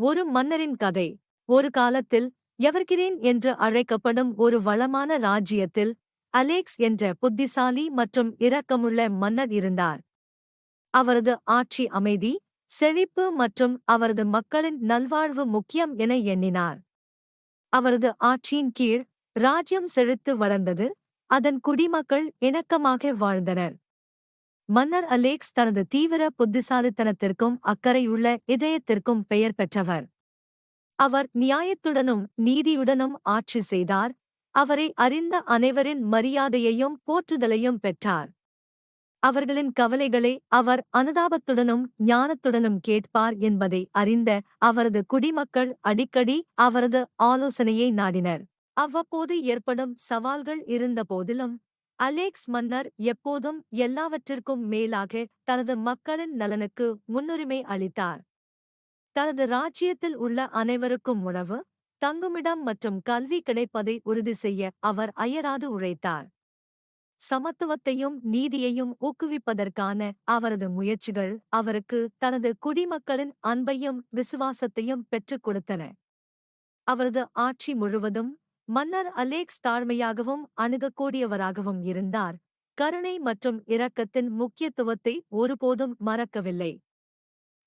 ஒரு மன்னரின் கதை. ஒரு காலத்தில் எவர்கிரீன் என்று அழைக்கப்படும் ஒரு வளமான ராஜ்யத்தில் அலெக்ஸ் என்ற புத்திசாலி மற்றும் இரக்கமுள்ள மன்னர் இருந்தார். அவரது ஆட்சி அமைதி, செழிப்பு மற்றும் அவரது மக்களின் நல்வாழ்வு முக்கியம் என எண்ணினார். அவரது ஆட்சியின் கீழ் ராஜ்யம் செழித்து வளர்ந்தது, அதன் குடிமக்கள் இணக்கமாக வாழ்ந்தனர். மன்னர் அலெக்ஸ் தனது தீவிர புத்திசாலித்தனத்திற்கும் அக்கறையுள்ள இதயத்திற்கும் பெயர் பெற்றவர். அவர் நியாயத்துடனும் நீதியுடனும் ஆட்சி செய்தார், அவரை அறிந்த அனைவரின் மரியாதையையும் போற்றுதலையும் பெற்றார். அவர்களின் கவலைகளை அவர் அனுதாபத்துடனும் ஞானத்துடனும் கேட்பார் என்பதை அறிந்த அவரது குடிமக்கள் அடிக்கடி அவரது ஆலோசனையை நாடினர். அவ்வப்போது ஏற்படும் சவால்கள் இருந்த போதிலும் அலெக்ஸ் மன்னர் எப்போதும் எல்லாவற்றிற்கும் மேலாக தனது மக்களின் நலனுக்கு முன்னுரிமை அளித்தார். தனது ராஜ்யத்தில் உள்ள அனைவருக்கும் உணவு, தங்குமிடம் மற்றும் கல்வி கிடைப்பதை உறுதி செய்ய அவர் அயராது உழைத்தார். சமத்துவத்தையும் நீதியையும் ஊக்குவிப்பதற்கான அவரது முயற்சிகள் அவருக்கு தனது குடிமக்களின் அன்பையும் விசுவாசத்தையும் பெற்றுக் கொடுத்தன. அவரது ஆட்சி முழுவதும் மன்னர் அலெக்ஸ் தாழ்மையாகவும் அணுகக்கூடியவராகவும் இருந்தார், கருணை மற்றும் இரக்கத்தின் முக்கியத்துவத்தை ஒருபோதும் மறக்கவில்லை.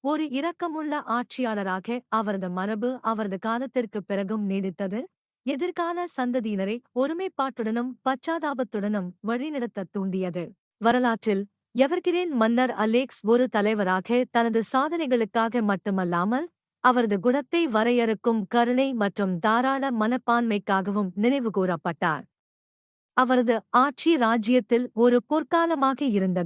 ஒரு இரக்கமுள்ள ஆட்சியாளராக அவரது மரபு அவரது காலத்திற்குப் பிறகும் நீடித்தது, எதிர்கால சந்ததியினரை ஒருமைப்பாட்டுடனும் பச்சாதாபத்துடனும் வழிநடத்தத் தூண்டியது. வரலாற்றில் எவர்கிரீன் மன்னர் அலெக்ஸ் ஒரு தலைவராக தனது சாதனைகளுக்காக மட்டுமல்லாமல் அவரது குணத்தை வரையறுக்கும் கருணை மற்றும் தாராள மனப்பான்மைக்காகவும் நினைவுகூரப்பட்டார். அவரது ஆட்சி ராஜ்யத்தில் ஒரு பொற்காலமாக இருந்தது.